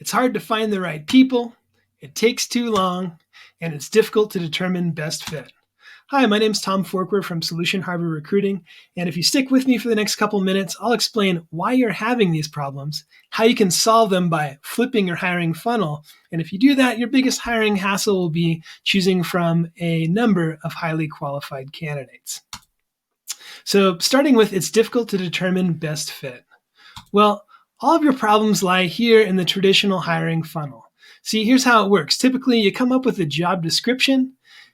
It's hard to find the right people, it takes too long, and it's difficult to determine best fit. Hi, my name is Tom Forquer from Solution Harbor Recruiting, and if you stick with me for the next couple minutes, I'll explain why you're having these problems, how you can solve them by flipping your hiring funnel, and if you do that, your biggest hiring hassle will be choosing from a number of highly qualified candidates. So starting with, it's difficult to determine best fit. Well, all of your problems lie here in the traditional hiring funnel. See, here's how it works. Typically, you come up with a job description.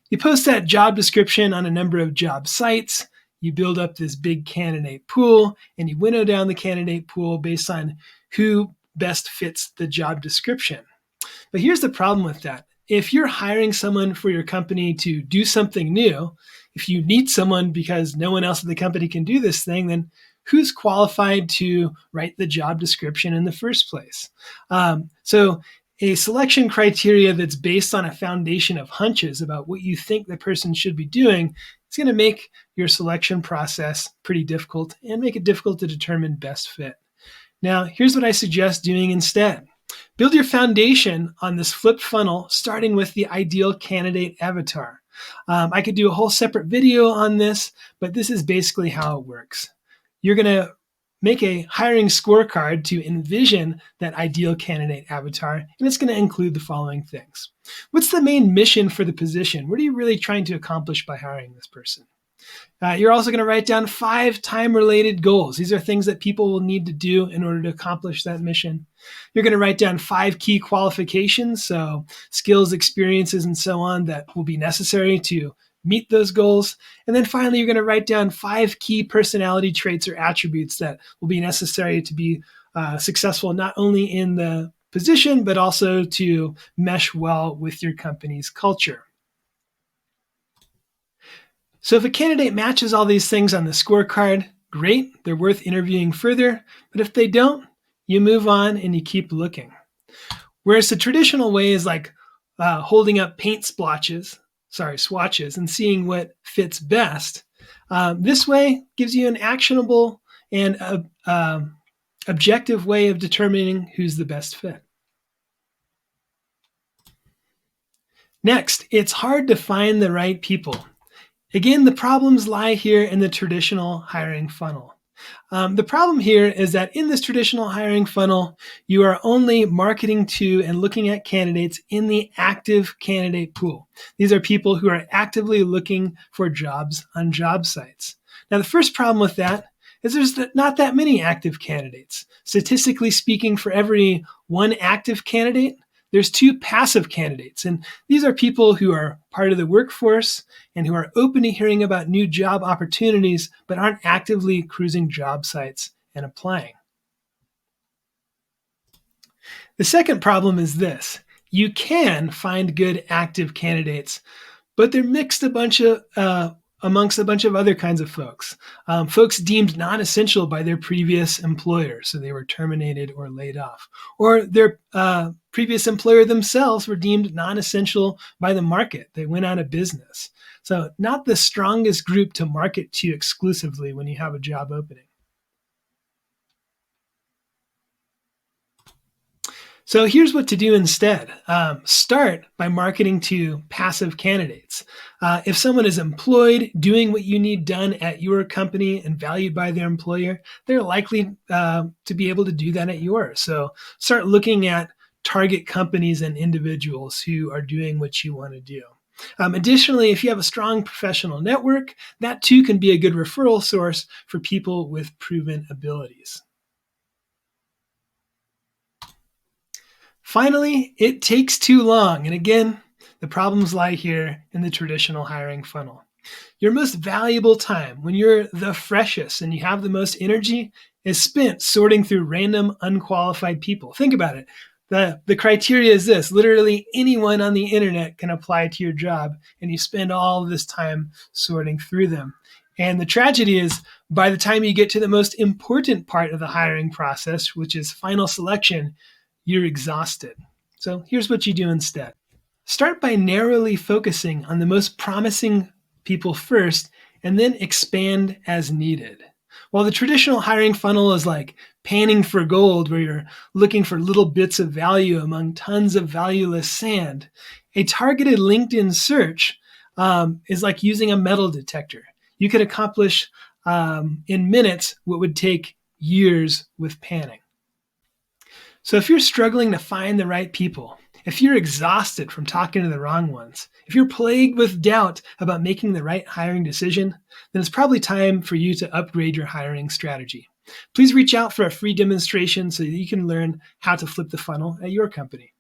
You post that job description on a number of job sites. You build up this big candidate pool, and you winnow down the candidate pool based on who best fits the job description. But here's the problem with that. If you're hiring someone for your company to do something new, if you need someone because no one else at the company can do this thing, then who's qualified to write the job description in the first place? So a selection criteria that's based on a foundation of hunches about what you think the person should be doing is going to make your selection process pretty difficult and make it difficult to determine best fit. Now, here's what I suggest doing instead. Build your foundation on this flipped funnel, starting with the ideal candidate avatar. I could do a whole separate video on this, but this is basically how it works. You're going to make a hiring scorecard to envision that ideal candidate avatar, and it's going to include the following things. What's the main mission for the position? What are you really trying to accomplish by hiring this person? You're also going to write down 5 time-related goals. These are things that people will need to do in order to accomplish that mission. You're going to write down 5 key qualifications, so skills, experiences, and so on that will be necessary to meet those goals. And then finally, you're going to write down 5 key personality traits or attributes that will be necessary to be successful not only in the position, but also to mesh well with your company's culture. So if a candidate matches all these things on the scorecard, great, they're worth interviewing further. But if they don't, you move on and you keep looking. Whereas the traditional way is like holding up paint swatches and seeing what fits best. This way gives you an actionable and objective way of determining who's the best fit. Next, it's hard to find the right people. Again, the problems lie here in the traditional hiring funnel. The problem here is that in this traditional hiring funnel, you are only marketing to and looking at candidates in the active candidate pool. These are people who are actively looking for jobs on job sites. Now, the first problem with that is there's not that many active candidates. Statistically speaking, for every 1 active candidate, there's 2 passive candidates. And these are people who are part of the workforce and who are open to hearing about new job opportunities, but aren't actively cruising job sites and applying. The second problem is this. You can find good active candidates, but they're mixed amongst a bunch of other kinds of folks. Folks deemed non-essential by their previous employer, so they were terminated or laid off. Or their previous employer themselves were deemed non-essential by the market. They went out of business. So not the strongest group to market to exclusively when you have a job opening. So here's what to do instead. Start by marketing to passive candidates. If someone is employed, doing what you need done at your company and valued by their employer, they're likely to be able to do that at yours. So start looking at target companies and individuals who are doing what you want to do. Additionally, if you have a strong professional network, that too can be a good referral source for people with proven abilities. Finally, it takes too long. And again, the problems lie here in the traditional hiring funnel. Your most valuable time, when you're the freshest and you have the most energy, is spent sorting through random, unqualified people. Think about it. The criteria is this. Literally anyone on the internet can apply to your job, and you spend all of this time sorting through them. And the tragedy is, by the time you get to the most important part of the hiring process, which is final selection, you're exhausted. So here's what you do instead. Start by narrowly focusing on the most promising people first, and then expand as needed. While the traditional hiring funnel is like panning for gold, where you're looking for little bits of value among tons of valueless sand, a targeted LinkedIn search is like using a metal detector. You could accomplish in minutes what would take years with panning. So if you're struggling to find the right people, if you're exhausted from talking to the wrong ones, if you're plagued with doubt about making the right hiring decision, then it's probably time for you to upgrade your hiring strategy. Please reach out for a free demonstration so that you can learn how to flip the funnel at your company.